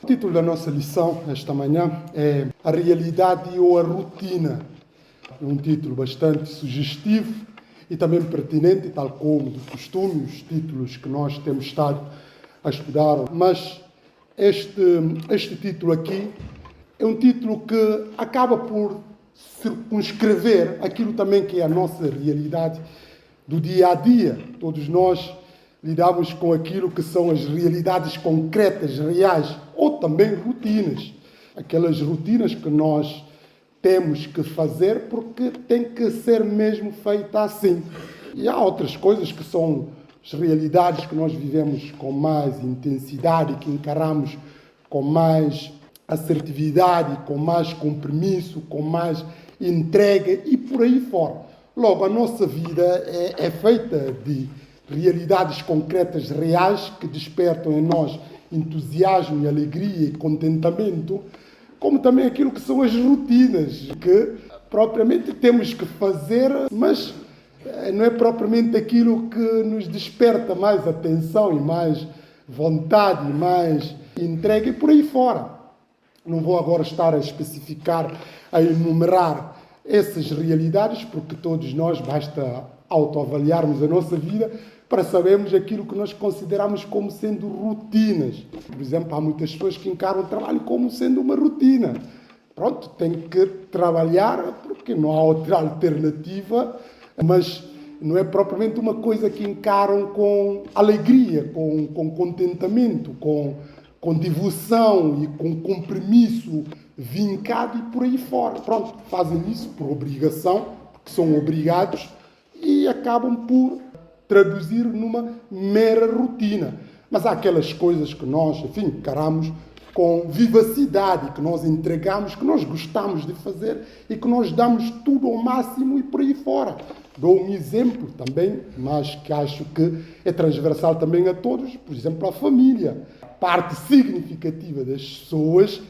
título da nossa lição esta manhã é A Realidade ou a Rotina. É um título bastante sugestivo e também pertinente, tal como de costume, os títulos que nós temos estado a estudar. Mas este título aqui é um título que acaba por circunscrever aquilo também que é a nossa realidade do dia a dia. Todos nós lidamos com aquilo que são as realidades concretas, reais, ou também rotinas. Aquelas rotinas que nós temos que fazer porque tem que ser mesmo feita assim. E há outras coisas que são as realidades que nós vivemos com mais intensidade, que encaramos com mais assertividade, com mais compromisso, com mais entrega e por aí fora. Logo, a nossa vida é feita de realidades concretas, reais, que despertam em nós entusiasmo, alegria e contentamento, como também aquilo que são as rotinas, que propriamente temos que fazer, mas não é propriamente aquilo que nos desperta mais atenção e mais vontade e mais entrega e por aí fora. Não vou agora estar a especificar, a enumerar essas realidades, porque todos nós basta autoavaliarmos a nossa vida para sabermos aquilo que nós consideramos como sendo rotinas. Por exemplo, há muitas pessoas que encaram o trabalho como sendo uma rotina. Pronto, tem que trabalhar porque não há outra alternativa, mas não é propriamente uma coisa que encaram com alegria, com contentamento, com devoção e com compromisso vincado e por aí fora. Pronto, fazem isso por obrigação, porque são obrigados e acabam por traduzir numa mera rotina. Mas há aquelas coisas que nós, enfim, encaramos com vivacidade, que nós entregamos, que nós gostamos de fazer e que nós damos tudo ao máximo e por aí fora. Dou um exemplo também, mas que acho que é transversal também a todos, por exemplo, a família. Parte significativa das pessoas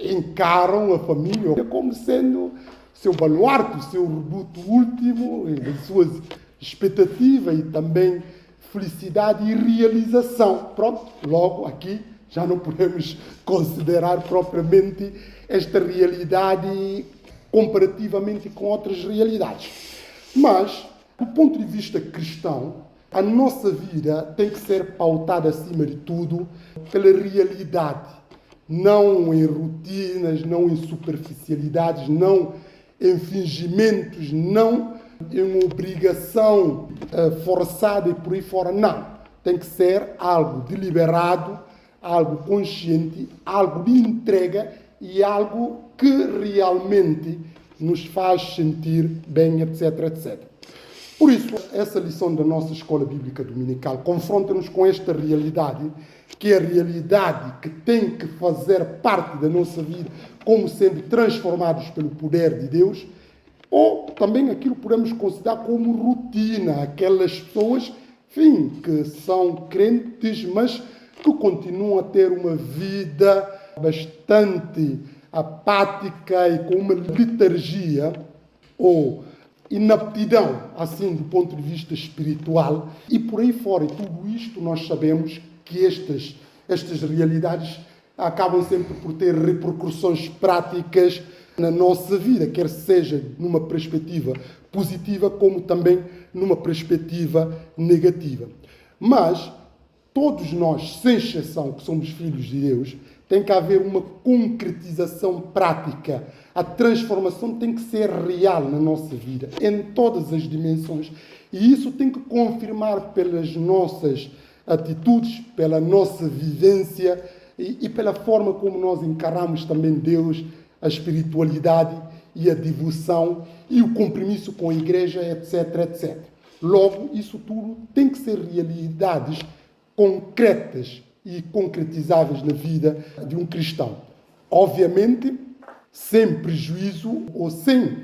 encaram a família como sendo seu baluarte, o seu reduto último, as suas expectativas e também felicidade e realização. Pronto, logo aqui já não podemos considerar propriamente esta realidade comparativamente com outras realidades. Mas, do ponto de vista cristão, a nossa vida tem que ser pautada, acima de tudo, pela realidade. Não em rotinas, não em superficialidades, não em fingimentos, não em obrigação forçada e por aí fora. Não. Tem que ser algo deliberado, algo consciente, algo de entrega e algo que realmente nos faz sentir bem, etc, etc. Por isso, essa lição da nossa escola bíblica dominical confronta-nos com esta realidade, que é a realidade que tem que fazer parte da nossa vida como sendo transformados pelo poder de Deus, ou também aquilo que podemos considerar como rotina, aquelas pessoas, enfim, que são crentes, mas que continuam a ter uma vida bastante apática e com uma letargia ou inaptidão, assim, do ponto de vista espiritual, e por aí fora. E tudo isto nós sabemos que estas realidades acabam sempre por ter repercussões práticas na nossa vida, quer seja numa perspectiva positiva, como também numa perspectiva negativa. Mas todos nós, sem exceção, que somos filhos de Deus, tem que haver uma concretização prática. A transformação tem que ser real na nossa vida, em todas as dimensões. E isso tem que confirmar pelas nossas atitudes, pela nossa vivência e pela forma como nós encaramos também Deus, a espiritualidade e a devoção e o compromisso com a igreja, etc, etc. Logo, isso tudo tem que ser realidades concretas e concretizáveis na vida de um cristão. Obviamente, sem prejuízo ou sem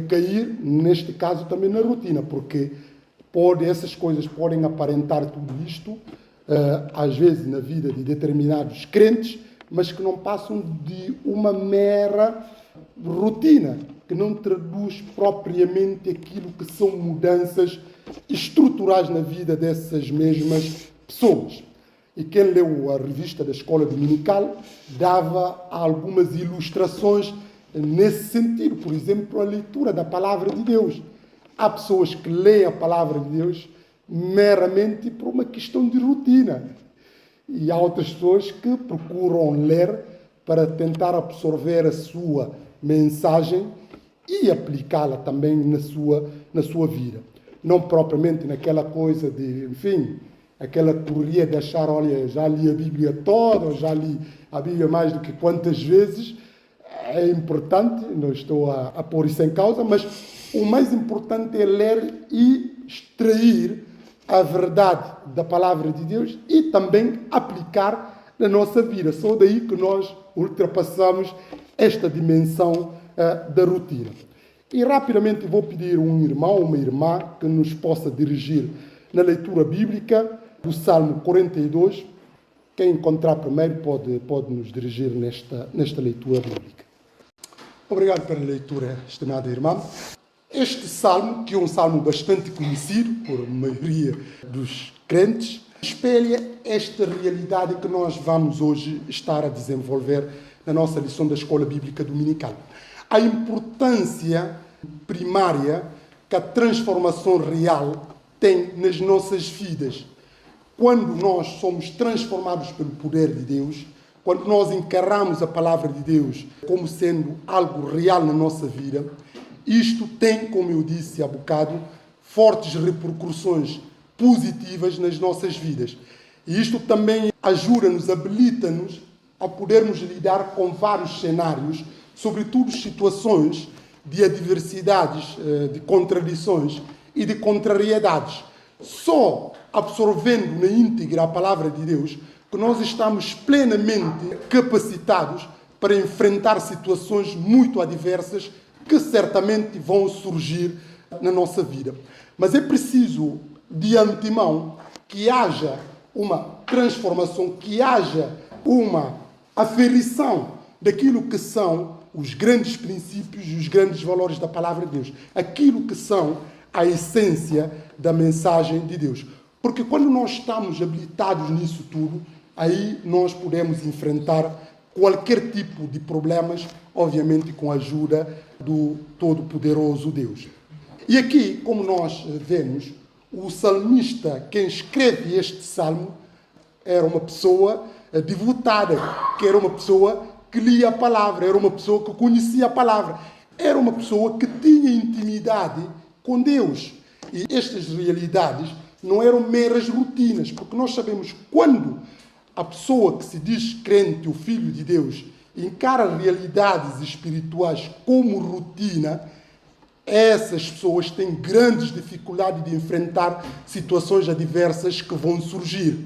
cair, neste caso, também na rotina, porque essas coisas podem aparentar tudo isto, às vezes, na vida de determinados crentes, mas que não passam de uma mera rotina, que não traduz propriamente aquilo que são mudanças estruturais na vida dessas mesmas pessoas. E quem leu a revista da escola dominical dava algumas ilustrações nesse sentido. Por exemplo, a leitura da palavra de Deus. Há pessoas que leem a palavra de Deus meramente por uma questão de rotina. E há outras pessoas que procuram ler para tentar absorver a sua mensagem e aplicá-la também na sua vida. Não propriamente naquela coisa de, enfim, aquela correria de achar, olha, já li a Bíblia toda, já li a Bíblia mais do que quantas vezes. É importante, não estou a pôr isso em causa, mas o mais importante é ler e extrair a verdade da palavra de Deus e também aplicar na nossa vida. Só daí que nós ultrapassamos esta dimensão da rotina. E rapidamente vou pedir um irmão, uma irmã, que nos possa dirigir na leitura bíblica do Salmo 42. Quem encontrar primeiro pode nos dirigir nesta leitura bíblica. Obrigado pela leitura, estimada irmã. Este salmo, que é um salmo bastante conhecido por a maioria dos crentes, espelha esta realidade que nós vamos hoje estar a desenvolver na nossa lição da Escola Bíblica Dominical. A importância primária que a transformação real tem nas nossas vidas. Quando nós somos transformados pelo poder de Deus, quando nós encaramos a palavra de Deus como sendo algo real na nossa vida, isto tem, como eu disse há bocado, fortes repercussões positivas nas nossas vidas. E isto também ajuda-nos, habilita-nos a podermos lidar com vários cenários, sobretudo situações de adversidades, de contradições e de contrariedades. Só absorvendo na íntegra a palavra de Deus que nós estamos plenamente capacitados para enfrentar situações muito adversas que certamente vão surgir na nossa vida. Mas é preciso, de antemão, que haja uma transformação, que haja uma aferição daquilo que são os grandes princípios e os grandes valores da palavra de Deus. Aquilo que são a essência da mensagem de Deus. Porque quando nós estamos habilitados nisso tudo, aí nós podemos enfrentar qualquer tipo de problemas, obviamente com a ajuda do Todo-Poderoso Deus. E aqui, como nós vemos, o salmista, quem escreve este salmo, era uma pessoa devotada, que era uma pessoa que lia a palavra, era uma pessoa que conhecia a palavra, era uma pessoa que tinha intimidade com Deus. E estas realidades não eram meras rotinas, porque nós sabemos quando a pessoa que se diz crente, o Filho de Deus, encara realidades espirituais como rotina, essas pessoas têm grandes dificuldades de enfrentar situações adversas que vão surgir.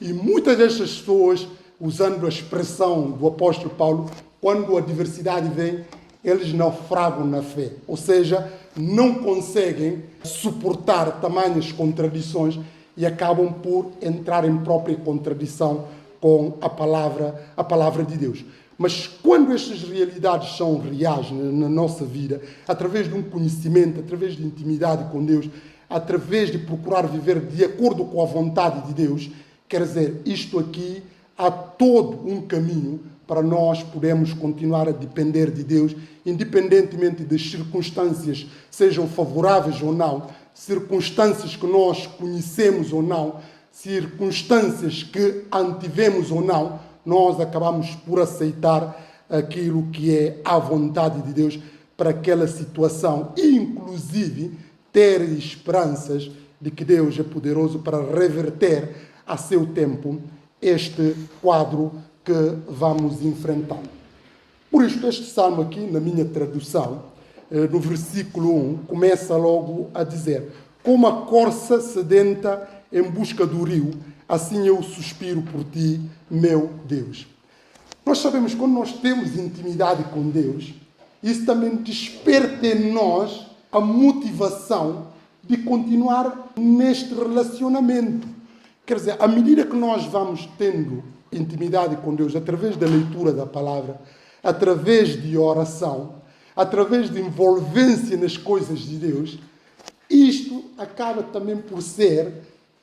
E muitas destas pessoas, usando a expressão do apóstolo Paulo, quando a adversidade vem, eles naufragam na fé. Ou seja, não conseguem suportar tamanhas contradições e acabam por entrar em própria contradição com a palavra de Deus. Mas quando estas realidades são reais na nossa vida, através de um conhecimento, através de intimidade com Deus, através de procurar viver de acordo com a vontade de Deus, quer dizer, isto aqui há todo um caminho para nós podermos continuar a depender de Deus, independentemente das circunstâncias, sejam favoráveis ou não, circunstâncias que nós conhecemos ou não, circunstâncias que antivemos ou não, nós acabamos por aceitar aquilo que é a vontade de Deus para aquela situação e, inclusive, ter esperanças de que Deus é poderoso para reverter a seu tempo este quadro que vamos enfrentar. Por isto, este salmo aqui, na minha tradução, no versículo 1, começa logo a dizer: como a corça sedenta em busca do rio, assim eu suspiro por ti, meu Deus. Nós sabemos que quando nós temos intimidade com Deus, isso também desperta em nós a motivação de continuar neste relacionamento. Quer dizer, à medida que nós vamos tendo intimidade com Deus, através da leitura da palavra, através de oração, através de envolvência nas coisas de Deus, isto acaba também por ser,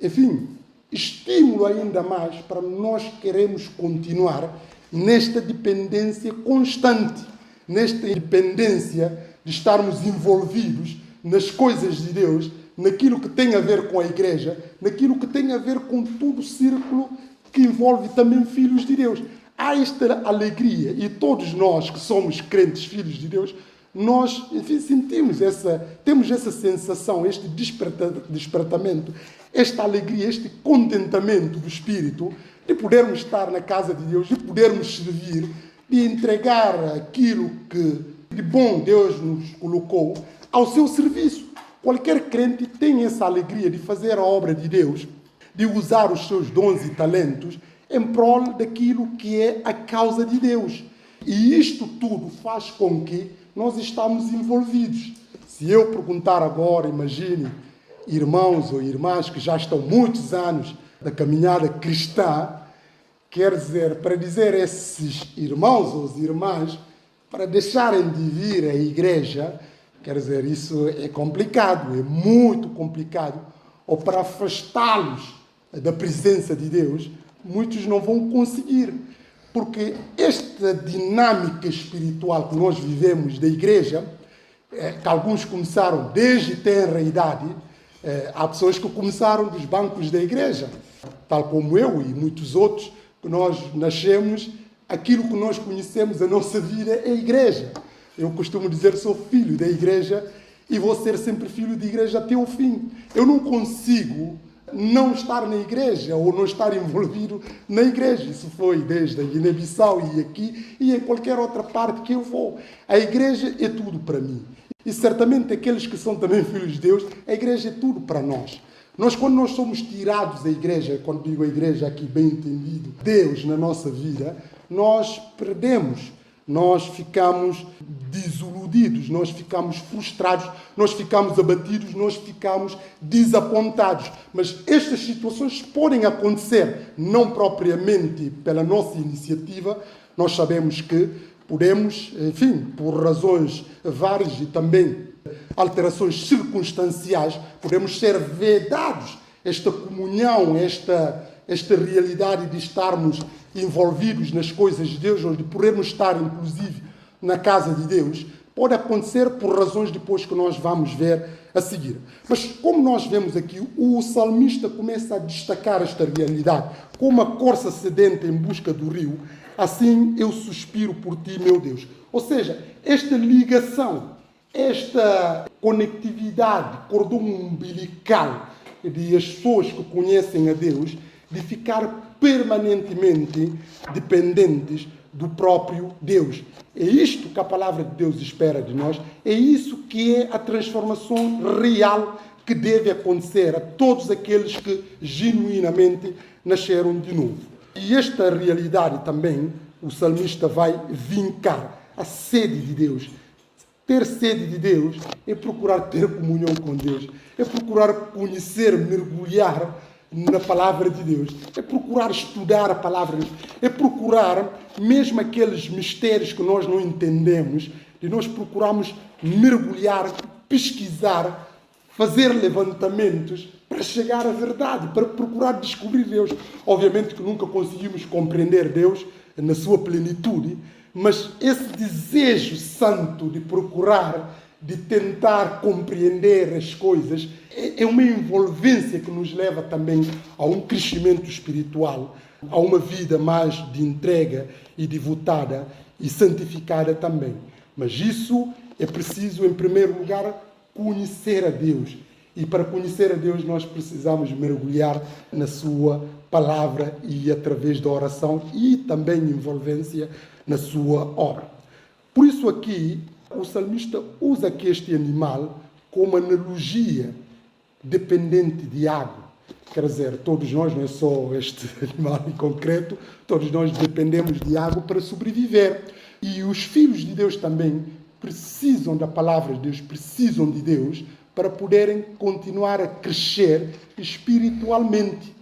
enfim, estímulo ainda mais para nós queremos continuar nesta dependência constante, nesta dependência de estarmos envolvidos nas coisas de Deus, naquilo que tem a ver com a igreja, naquilo que tem a ver com todo o círculo que envolve também filhos de Deus. Há esta alegria, e todos nós que somos crentes, filhos de Deus, nós, enfim, temos essa sensação, este despertamento, esta alegria, este contentamento do Espírito, de podermos estar na casa de Deus, de podermos servir, de entregar aquilo que de bom Deus nos colocou ao seu serviço. Qualquer crente tem essa alegria de fazer a obra de Deus, de usar os seus dons e talentos em prol daquilo que é a causa de Deus. E isto tudo faz com que nós estamos envolvidos. Se eu perguntar agora, imagine, irmãos ou irmãs que já estão muitos anos da caminhada cristã, quer dizer, para dizer a esses irmãos ou irmãs para deixarem de vir à igreja, quer dizer, isso é complicado, é muito complicado, ou para afastá-los da presença de Deus, muitos não vão conseguir, porque esta dinâmica espiritual que nós vivemos da igreja, que alguns começaram desde tenra idade, há pessoas que começaram dos bancos da igreja, tal como eu e muitos outros, que nós nascemos, aquilo que nós conhecemos, a nossa vida é a igreja. Eu costumo dizer, sou filho da igreja e vou ser sempre filho de igreja até o fim. Eu não consigo não estar na igreja ou não estar envolvido na igreja. Isso foi desde a Guiné-Bissau e aqui e em qualquer outra parte que eu vou. A igreja é tudo para mim. E certamente aqueles que são também filhos de Deus, a igreja é tudo para nós. Quando nós somos tirados da igreja, quando digo a igreja aqui bem entendido, Deus na nossa vida, nós perdemos, nós ficamos desiludidos, nós ficamos frustrados, nós ficamos abatidos, nós ficamos desapontados. Mas estas situações podem acontecer, não propriamente pela nossa iniciativa, nós sabemos que podemos, enfim, por razões várias e também alterações circunstanciais, podemos ser vedados esta comunhão, esta realidade de estarmos envolvidos nas coisas de Deus, ou de podermos estar, inclusive, na casa de Deus, pode acontecer por razões depois que nós vamos ver a seguir. Mas como nós vemos aqui, o salmista começa a destacar esta realidade. Como a corça sedenta em busca do rio, assim eu suspiro por ti, meu Deus. Ou seja, esta ligação, esta conectividade, cordão umbilical de as pessoas que conhecem a Deus, de ficar permanentemente dependentes do próprio Deus. É isto que a palavra de Deus espera de nós, é isso que é a transformação real que deve acontecer a todos aqueles que genuinamente nasceram de novo. E esta realidade também, o salmista vai vincar a sede de Deus. Ter sede de Deus é procurar ter comunhão com Deus, é procurar conhecer, mergulhar na palavra de Deus, é procurar estudar a palavra de Deus, é procurar, mesmo aqueles mistérios que nós não entendemos, de nós procurarmos mergulhar, pesquisar, fazer levantamentos para chegar à verdade, para procurar descobrir Deus. Obviamente que nunca conseguimos compreender Deus na sua plenitude, mas esse desejo santo de procurar, de tentar compreender as coisas, é uma envolvência que nos leva também a um crescimento espiritual, a uma vida mais de entrega e devotada e santificada também. Mas isso é preciso, em primeiro lugar, conhecer a Deus. E para conhecer a Deus nós precisamos mergulhar na sua palavra e através da oração e também envolvência na sua obra. Por isso aqui o salmista usa aqui este animal como analogia dependente de água. Quer dizer, todos nós, não é só este animal em concreto, todos nós dependemos de água para sobreviver. E os filhos de Deus também precisam da palavra de Deus, precisam de Deus para poderem continuar a crescer espiritualmente.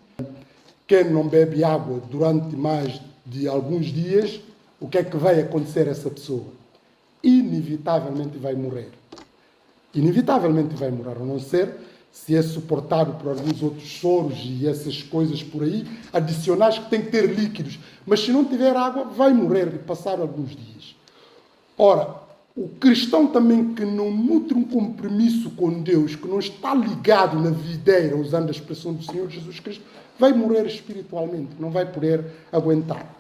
Quem não bebe água durante mais de alguns dias, o que é que vai acontecer a essa pessoa? Inevitavelmente vai morrer. Inevitavelmente vai morrer, a não ser se é suportado por alguns outros soros e essas coisas por aí, adicionais que tem que ter líquidos. Mas se não tiver água, vai morrer de passar alguns dias. Ora, o cristão também que não nutre um compromisso com Deus, que não está ligado na videira, usando a expressão do Senhor Jesus Cristo, vai morrer espiritualmente, não vai poder aguentar.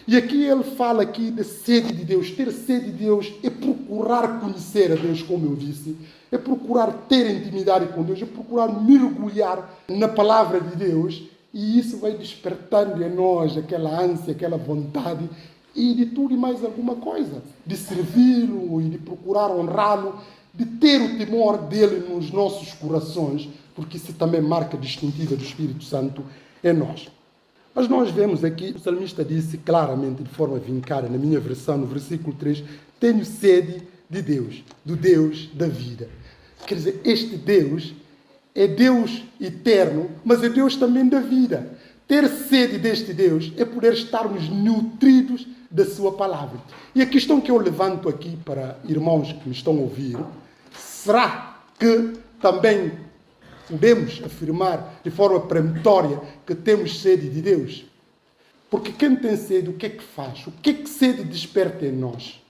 E aqui ele fala aqui da sede de Deus. Ter sede de Deus é procurar conhecer a Deus, como eu disse, é procurar ter intimidade com Deus, é procurar mergulhar na palavra de Deus, e isso vai despertando em nós aquela ânsia, aquela vontade, e de tudo e mais alguma coisa, de servi-lo e de procurar honrá-lo, de ter o temor dele nos nossos corações, porque isso também marca distintiva do Espírito Santo em nós. Mas nós vemos aqui, o salmista disse claramente, de forma vincada, na minha versão, no versículo 3, tenho sede de Deus, do Deus da vida. Quer dizer, este Deus é Deus eterno, mas é Deus também da vida. Ter sede deste Deus é poder estarmos nutridos da sua palavra. E a questão que eu levanto aqui para irmãos que me estão a ouvir, será que também podemos afirmar de forma peremptória que temos sede de Deus? Porque quem tem sede, o que é que faz? O que é que sede desperta em nós?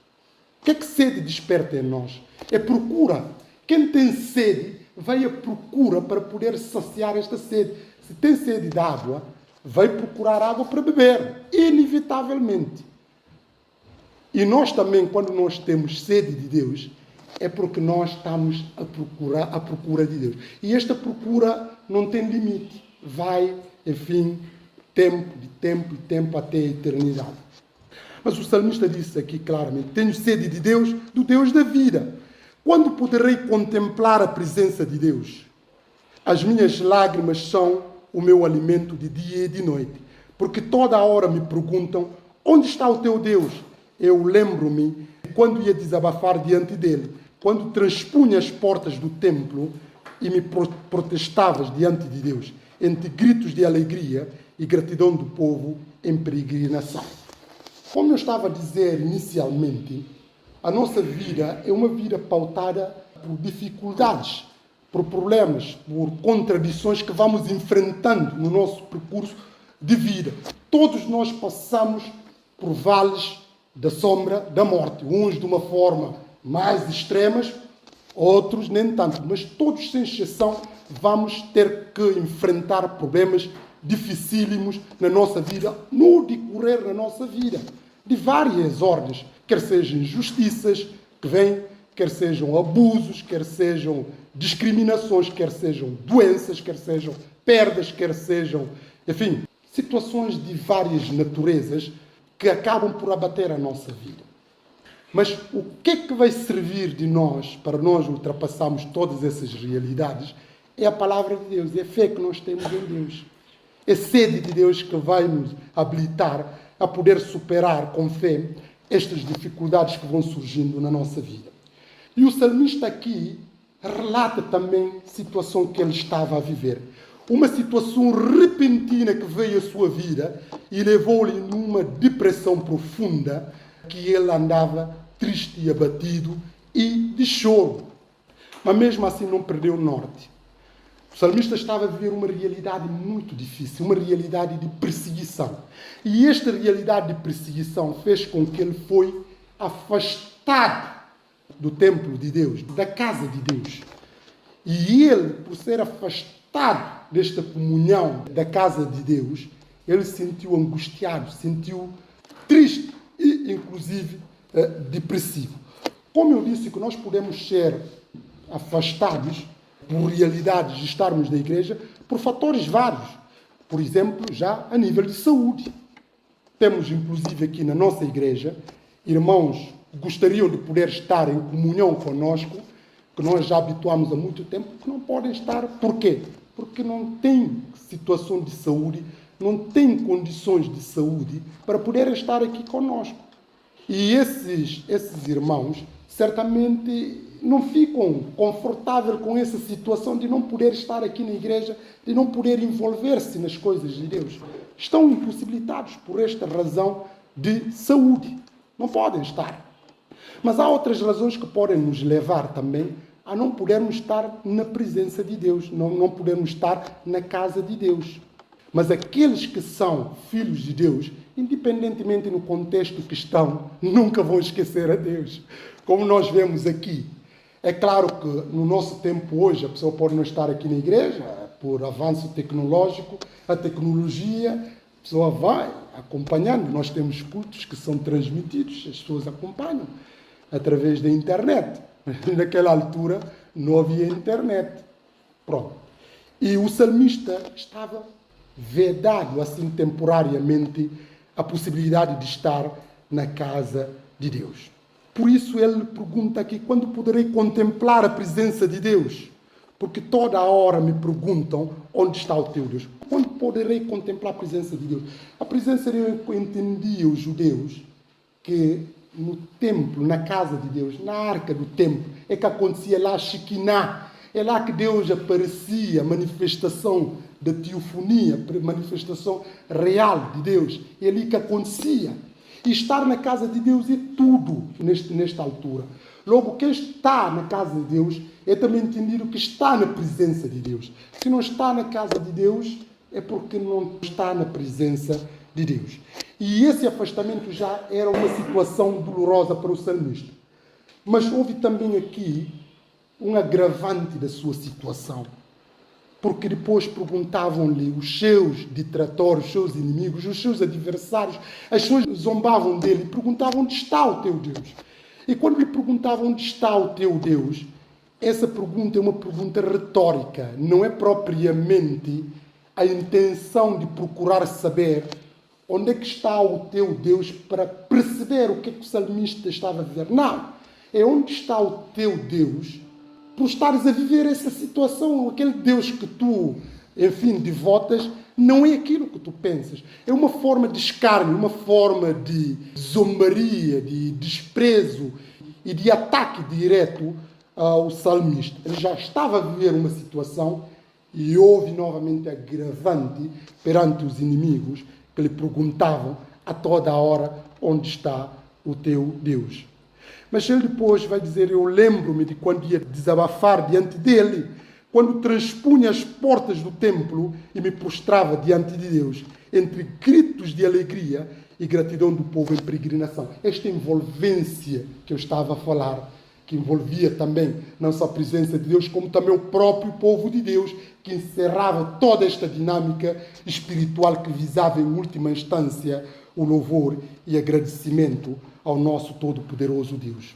O que é que sede desperta em nós? É procura. Quem tem sede vai à procura para poder saciar esta sede. Se tem sede de água, vai procurar água para beber, inevitavelmente. E nós também, quando nós temos sede de Deus, é porque nós estamos à procura de Deus. E esta procura não tem limite. Vai, enfim, tempo até a eternidade. Mas o salmista disse aqui claramente, tenho sede de Deus, do Deus da vida. Quando poderei contemplar a presença de Deus? As minhas lágrimas são o meu alimento de dia e de noite. Porque toda a hora me perguntam, onde está o teu Deus? Eu lembro-me quando ia desabafar diante dele, quando transpunha as portas do templo e me protestavas diante de Deus, entre gritos de alegria e gratidão do povo em peregrinação. Como eu estava a dizer inicialmente, a nossa vida é uma vida pautada por dificuldades, por problemas, por contradições que vamos enfrentando no nosso percurso de vida. Todos nós passamos por vales da sombra da morte, uns de uma forma mais extremas, outros nem tanto, mas todos, sem exceção, vamos ter que enfrentar problemas dificílimos na nossa vida, no decorrer da nossa vida, de várias ordens, quer sejam injustiças que vêm, quer sejam abusos, quer sejam discriminações, quer sejam doenças, quer sejam perdas, quer sejam, enfim, situações de várias naturezas que acabam por abater a nossa vida. Mas o que é que vai servir de nós, para nós ultrapassarmos todas essas realidades? É a palavra de Deus, é a fé que nós temos em Deus. É sede de Deus que vai nos habilitar a poder superar com fé estas dificuldades que vão surgindo na nossa vida. E o salmista aqui relata também a situação que ele estava a viver. Uma situação repentina que veio à sua vida e levou-lhe numa depressão profunda, que ele andava triste e abatido e de choro. Mas mesmo assim não perdeu o norte. O salmista estava a viver uma realidade muito difícil, uma realidade de perseguição. E esta realidade de perseguição fez com que ele foi afastado do templo de Deus, da casa de Deus. E ele, por ser afastado desta comunhão da casa de Deus, ele se sentiu angustiado, se sentiu triste e, inclusive, depressivo. Como eu disse que nós podemos ser afastados por realidades de estarmos na igreja por fatores vários. Por exemplo, já a nível de saúde. Temos, inclusive, aqui na nossa igreja, irmãos que gostariam de poder estar em comunhão conosco, que nós já habituamos há muito tempo, que não podem estar. Por quê? Porque não têm situação de saúde, não têm condições de saúde para poder estar aqui conosco. E esses irmãos, certamente, não ficam confortáveis com essa situação de não poder estar aqui na igreja, de não poder envolver-se nas coisas de Deus. Estão impossibilitados por esta razão de saúde. Não podem estar. Mas há outras razões que podem nos levar também a não podermos estar na presença de Deus, não podermos estar na casa de Deus. Mas aqueles que são filhos de Deus, independentemente no contexto que estão, nunca vão esquecer a Deus. Como nós vemos aqui. É claro que no nosso tempo hoje, a pessoa pode não estar aqui na igreja, por avanço tecnológico, a tecnologia, a pessoa vai acompanhando. Nós temos cultos que são transmitidos, as pessoas acompanham através da internet. Naquela altura não havia internet. Pronto. E o salmista estava vedado, assim, temporariamente, a possibilidade de estar na casa de Deus. Por isso ele pergunta aqui, quando poderei contemplar a presença de Deus? Porque toda hora me perguntam, onde está o teu Deus? Quando poderei contemplar a presença de Deus? A presença de Deus, eu entendia os judeus, que no templo, na casa de Deus, na arca do templo, é que acontecia lá a Shekinah. É lá que Deus aparecia, manifestação da teofonia, manifestação real de Deus. É ali que acontecia. E estar na casa de Deus é tudo nesta altura. Logo, quem está na casa de Deus é também entendido que está na presença de Deus. Se não está na casa de Deus, é porque não está na presença de Deus. E esse afastamento já era uma situação dolorosa para o salmista. Mas houve também aqui um agravante da sua situação. Porque depois perguntavam-lhe os seus detratores, os seus inimigos, os seus adversários, as pessoas zombavam dele e perguntavam onde está o teu Deus. E quando lhe perguntavam onde está o teu Deus, essa pergunta é uma pergunta retórica, não é propriamente a intenção de procurar saber onde é que está o teu Deus para perceber o que é que o salmista estava a dizer. Não, é onde está o teu Deus por estares a viver essa situação. Aquele Deus que tu, enfim, devotas, não é aquilo que tu pensas. É uma forma de escárnio, uma forma de zombaria, de desprezo e de ataque direto ao salmista. Ele já estava a viver uma situação e houve novamente agravante perante os inimigos que lhe perguntavam a toda a hora onde está o teu Deus. Mas ele depois vai dizer, eu lembro-me de quando ia desabafar diante dele, quando transpunha as portas do templo e me prostrava diante de Deus, entre gritos de alegria e gratidão do povo em peregrinação. Esta envolvência que eu estava a falar, que envolvia também não só a presença de Deus, como também o próprio povo de Deus, que encerrava toda esta dinâmica espiritual que visava, em última instância, o louvor e agradecimento ao nosso todo-poderoso Deus.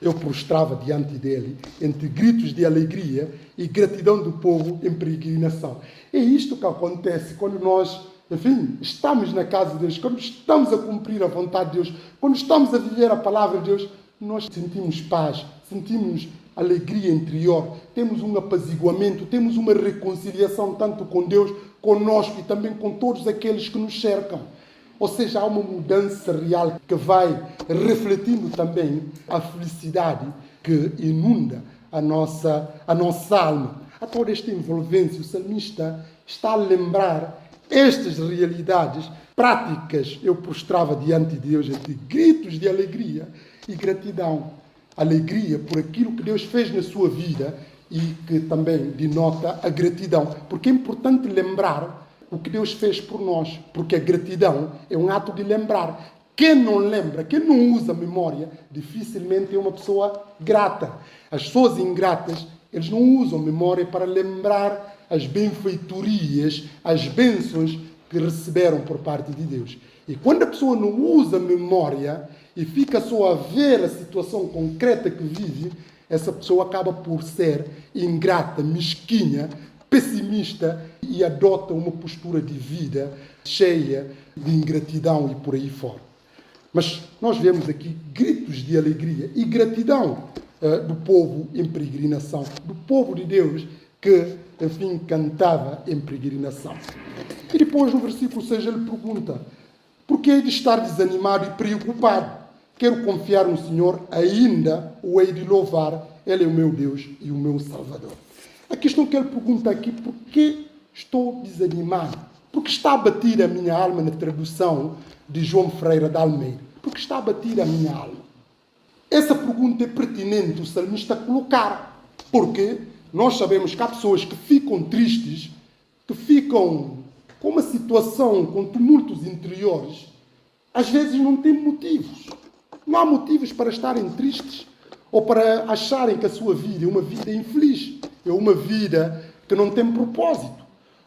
Eu prostrava diante dele, entre gritos de alegria e gratidão do povo em peregrinação. É isto que acontece quando nós, enfim, estamos na casa de Deus, quando estamos a cumprir a vontade de Deus, quando estamos a viver a palavra de Deus, nós sentimos paz, sentimos alegria interior, temos um apaziguamento, temos uma reconciliação tanto com Deus, conosco e também com todos aqueles que nos cercam. Ou seja, há uma mudança real que vai refletindo também a felicidade que inunda a nossa alma. A toda esta envolvência, o salmista está a lembrar estas realidades práticas. Eu prostrava diante de Deus entre gritos de alegria e gratidão. Alegria por aquilo que Deus fez na sua vida e que também denota a gratidão. Porque é importante lembrar o que Deus fez por nós, porque a gratidão é um ato de lembrar. Quem não lembra, quem não usa a memória, dificilmente é uma pessoa grata. As pessoas ingratas, eles não usam memória para lembrar as benfeitorias, as bênçãos que receberam por parte de Deus. E quando a pessoa não usa a memória e fica só a ver a situação concreta que vive, essa pessoa acaba por ser ingrata, mesquinha, pessimista e adota uma postura de vida cheia de ingratidão e por aí fora. Mas nós vemos aqui gritos de alegria e gratidão do povo em peregrinação, do povo de Deus que, enfim, cantava em peregrinação. E depois, no versículo 6, ele pergunta, por que hei de estar desanimado e preocupado? Quero confiar no Senhor, ainda o hei de louvar, Ele é o meu Deus e o meu Salvador. A questão que ele pergunta aqui, por que estou desanimado? Porque está a bater a minha alma, na tradução de João Ferreira de Almeida. Porque está a bater a minha alma. Essa pergunta é pertinente o salmista colocar. Porque nós sabemos que há pessoas que ficam tristes, que ficam com uma situação, com tumultos interiores, às vezes não têm motivos. Não há motivos para estarem tristes ou para acharem que a sua vida é uma vida infeliz, é uma vida que não tem propósito.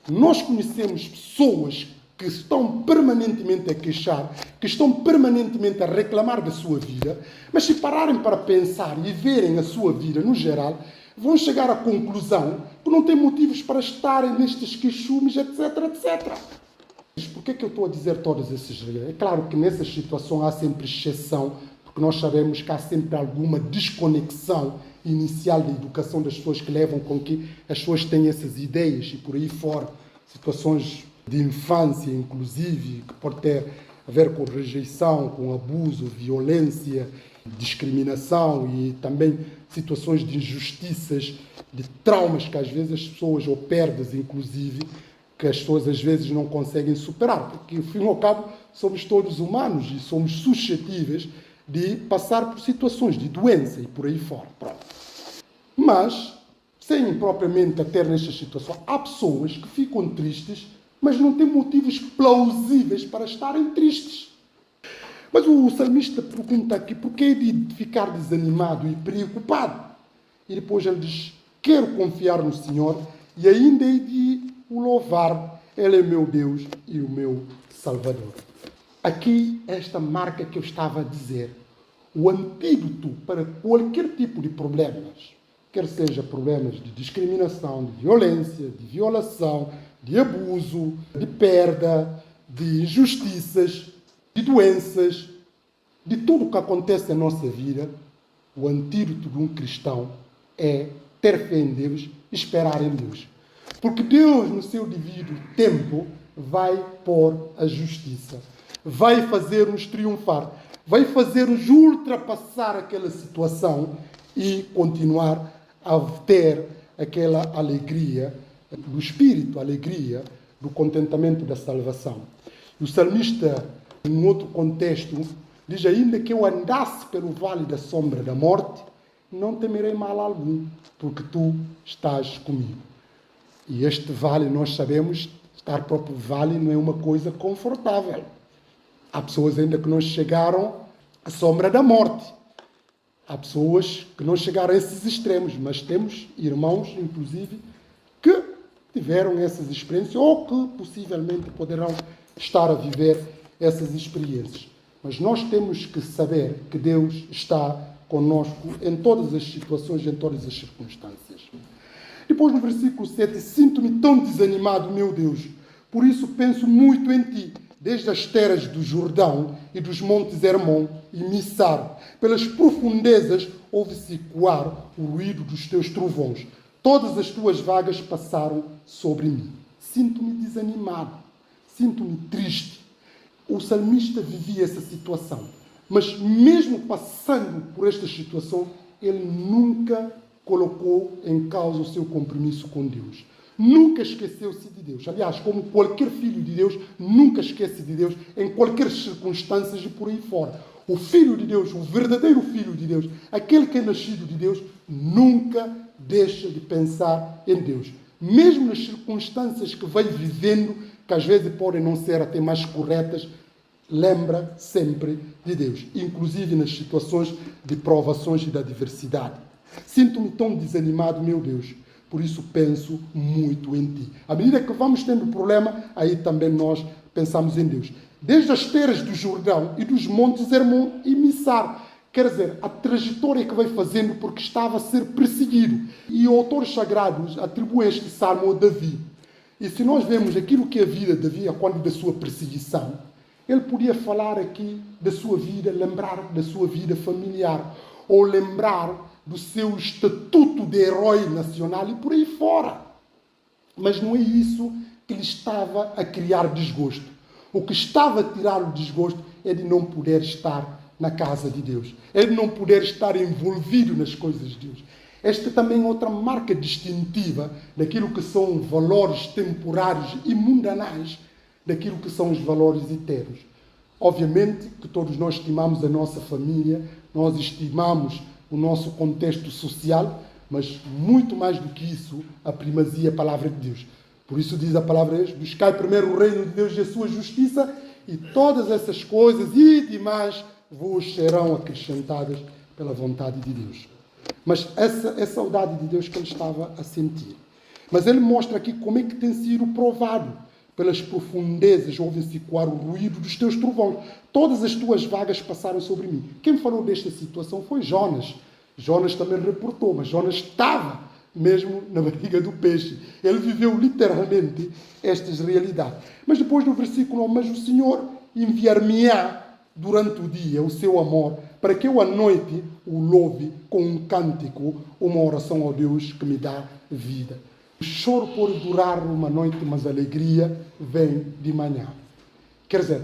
Nós conhecemos pessoas que estão permanentemente a queixar, que estão permanentemente a reclamar da sua vida, mas se pararem para pensar e verem a sua vida no geral, vão chegar à conclusão que não têm motivos para estarem nestes queixumes, etc, etc. Por que é que eu estou a dizer todas essas regras? É claro que nessas situações há sempre exceção, porque nós sabemos que há sempre alguma desconexão inicial da educação das pessoas que levam com que as pessoas tenham essas ideias e por aí fora, situações de infância, inclusive, que pode ter a ver com rejeição, com abuso, violência, discriminação e também situações de injustiças, de traumas que às vezes as pessoas, ou perdas inclusive, que as pessoas às vezes não conseguem superar, porque ao fim e ao cabo somos todos humanos e somos suscetíveis de passar por situações de doença e por aí fora. Pronto. Mas, sem propriamente ter nestas situações, há pessoas que ficam tristes, mas não têm motivos plausíveis para estarem tristes. Mas o salmista pergunta aqui, por que de ficar desanimado e preocupado? E depois ele diz, quero confiar no Senhor e ainda hei de o louvar. Ele é meu Deus e o meu Salvador. Aqui, esta marca que eu estava a dizer, o antídoto para qualquer tipo de problemas, quer seja problemas de discriminação, de violência, de violação, de abuso, de perda, de injustiças, de doenças, de tudo o que acontece na nossa vida, o antídoto de um cristão é ter fé em Deus e esperar em Deus. Porque Deus, no seu devido tempo, vai pôr a justiça, vai fazer-nos triunfar, vai fazer-nos ultrapassar aquela situação e continuar a ter aquela alegria do Espírito, a alegria do contentamento da salvação. O salmista, em outro contexto, diz, ainda que eu andasse pelo vale da sombra da morte, não temerei mal algum, porque tu estás comigo. E este vale, nós sabemos, estar próprio vale não é uma coisa confortável. Há pessoas ainda que não chegaram à sombra da morte. Há pessoas que não chegaram a esses extremos, mas temos irmãos, inclusive, que tiveram essas experiências ou que possivelmente poderão estar a viver essas experiências. Mas nós temos que saber que Deus está conosco em todas as situações, em todas as circunstâncias. Depois no versículo 7, sinto-me tão desanimado, meu Deus, por isso penso muito em ti, desde as terras do Jordão e dos montes Hermon e Missar, pelas profundezas ouve-se ecoar o ruído dos teus trovões. Todas as tuas vagas passaram sobre mim. Sinto-me desanimado, sinto-me triste. O salmista vivia essa situação, mas mesmo passando por esta situação, ele nunca colocou em causa o seu compromisso com Deus. Nunca esqueceu-se de Deus. Aliás, como qualquer filho de Deus, nunca esquece de Deus em qualquer circunstância e por aí fora. O Filho de Deus, o verdadeiro Filho de Deus, aquele que é nascido de Deus, nunca deixa de pensar em Deus. Mesmo nas circunstâncias que vai vivendo, que às vezes podem não ser até mais corretas, lembra sempre de Deus. Inclusive nas situações de provações e da adversidade. Sinto-me tão desanimado, meu Deus. Por isso penso muito em ti. À medida que vamos tendo problema, aí também nós pensamos em Deus. Desde as terras do Jordão e dos montes Hermon e Missar. Quer dizer, a trajetória que vai fazendo porque estava a ser perseguido. E autores sagrados atribuem este salmo a Davi. E se nós vemos aquilo que é a vida de Davi, quando da sua perseguição, ele podia falar aqui da sua vida, lembrar da sua vida familiar, ou lembrar do seu estatuto de herói nacional e por aí fora. Mas não é isso que lhe estava a criar desgosto. O que estava a tirar o desgosto é de não poder estar na casa de Deus. É de não poder estar envolvido nas coisas de Deus. Esta também é outra marca distintiva daquilo que são valores temporários e mundanais, daquilo que são os valores eternos. Obviamente que todos nós estimamos a nossa família, nós estimamos o nosso contexto social, Mas muito mais do que isso, a primazia é a palavra de Deus. Por isso diz a palavra de Deus, buscai primeiro o reino de Deus e a sua justiça, e todas essas coisas e demais vos serão acrescentadas pela vontade de Deus. Mas essa é a saudade de Deus que ele estava a sentir. Mas ele mostra aqui como é que tem sido provado. Pelas profundezas ouve-se ecoar o ruído dos teus trovões. Todas as tuas vagas passaram sobre mim. Quem falou desta situação foi Jonas. Jonas também reportou, mas Jonas estava mesmo na barriga do peixe. Ele viveu literalmente estas realidades. Mas depois no versículo 1, mas o Senhor enviar-me-á durante o dia o seu amor, para que eu à noite o louve com um cântico, uma oração ao Deus que me dá vida. O choro pode durar uma noite, mas a alegria vem de manhã. Quer dizer,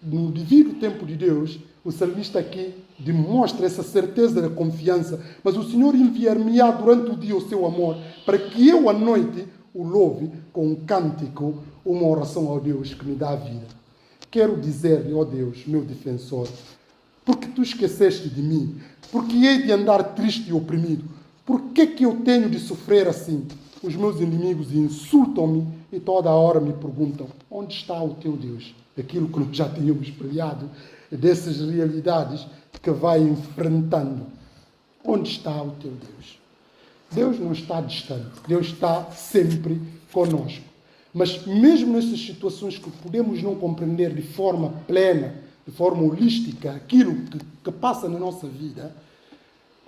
no devido tempo de Deus, o salmista aqui demonstra essa certeza da confiança, mas o Senhor enviar-me-á durante o dia o seu amor, para que eu à noite o louve com um cântico, uma oração ao Deus que me dá vida. Quero dizer-lhe, ó Deus, meu defensor, porque tu esqueceste de mim? Porque hei de andar triste e oprimido? Por que eu tenho de sofrer assim? Os meus inimigos insultam-me e toda a hora me perguntam, onde está o teu Deus? Aquilo que nós já tínhamos previado, dessas realidades que vai enfrentando. Onde está o teu Deus? Deus não está distante, Deus está sempre conosco. Mas mesmo nessas situações que podemos não compreender de forma plena, de forma holística, aquilo que passa na nossa vida,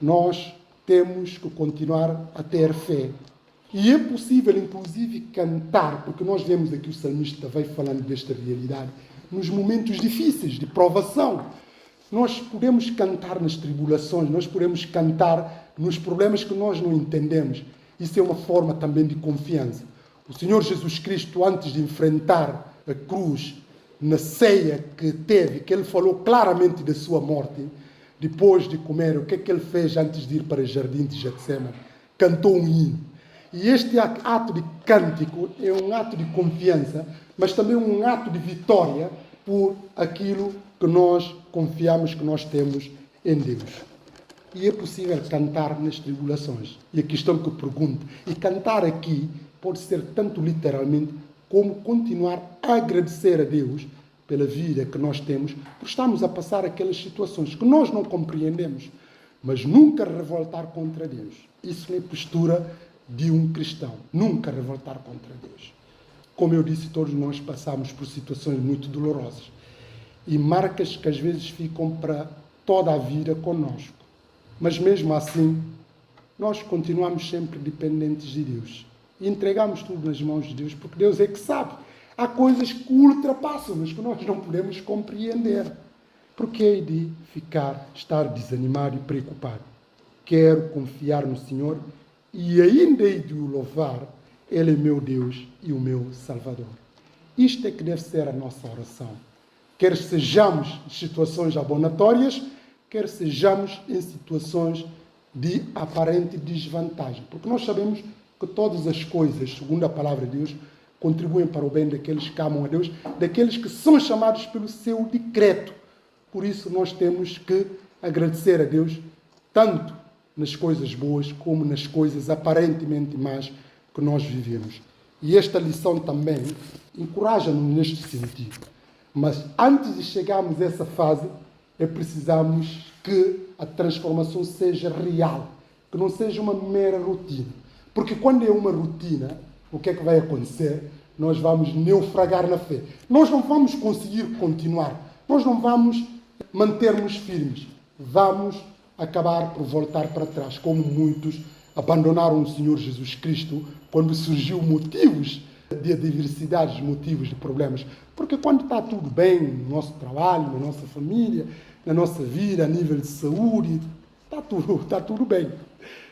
nós temos que continuar a ter fé. E é possível, inclusive, cantar, porque nós vemos aqui o salmista vai falando desta realidade, nos momentos difíceis, de provação. Nós podemos cantar nas tribulações, nós podemos cantar nos problemas que nós não entendemos. Isso é uma forma também de confiança. O Senhor Jesus Cristo, antes de enfrentar a cruz, na ceia que teve, que ele falou claramente da sua morte, depois de comer, o que é que ele fez antes de ir para o jardim de Getsemane? Cantou um hino. E este ato de cântico é um ato de confiança, mas também um ato de vitória por aquilo que nós confiamos que nós temos em Deus. E é possível cantar nas tribulações. E a questão que eu pergunto, e cantar aqui pode ser tanto literalmente como continuar a agradecer a Deus pela vida que nós temos, por estarmos a passar aquelas situações que nós não compreendemos, mas nunca revoltar contra Deus. Isso é a postura de um cristão, nunca revoltar contra Deus. Como eu disse, todos nós passamos por situações muito dolorosas e marcas que às vezes ficam para toda a vida conosco. Mas mesmo assim, nós continuamos sempre dependentes de Deus e entregamos tudo nas mãos de Deus, porque Deus é que sabe. Há coisas que ultrapassam-nos, que nós não podemos compreender. Porque hei de estar desanimado e preocupado? Quero confiar no Senhor e ainda hei de o louvar. Ele é meu Deus e o meu Salvador. Isto é que deve ser a nossa oração. Quer sejamos em situações abonatórias, quer sejamos em situações de aparente desvantagem. Porque nós sabemos que todas as coisas, segundo a palavra de Deus, contribuem para o bem daqueles que amam a Deus, daqueles que são chamados pelo seu decreto. Por isso nós temos que agradecer a Deus, tanto nas coisas boas como nas coisas aparentemente más que nós vivemos. E esta lição também encoraja-nos neste sentido. Mas antes de chegarmos a essa fase, precisamos que a transformação seja real, que não seja uma mera rotina. Porque quando é uma rotina, o que é que vai acontecer? Nós vamos naufragar na fé. Nós não vamos conseguir continuar. Nós não vamos manter-nos firmes. Vamos acabar por voltar para trás, como muitos abandonaram o Senhor Jesus Cristo quando surgiu motivos de adversidades, motivos de problemas. Porque quando está tudo bem no nosso trabalho, na nossa família, na nossa vida, a nível de saúde, está tudo bem.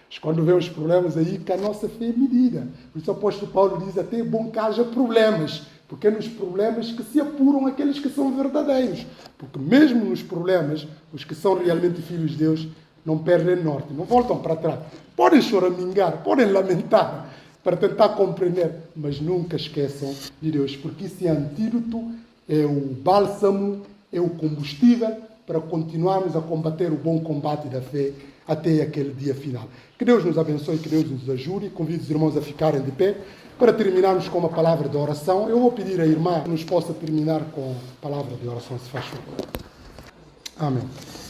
Mas quando vem os problemas aí, que a nossa fé é medida. Por isso o apóstolo Paulo diz até bom que haja problemas, porque é nos problemas que se apuram aqueles que são verdadeiros. Porque mesmo nos problemas, os que são realmente filhos de Deus não perdem norte, não voltam para trás. Podem choramingar, podem lamentar para tentar compreender, mas nunca esqueçam de Deus, porque esse antídoto é o bálsamo, é o combustível para continuarmos a combater o bom combate da fé até aquele dia final. Que Deus nos abençoe, que Deus nos ajude. Convido os irmãos a ficarem de pé para terminarmos com uma palavra de oração. Eu vou pedir à irmã que nos possa terminar com a palavra de oração, se faz favor. Amém.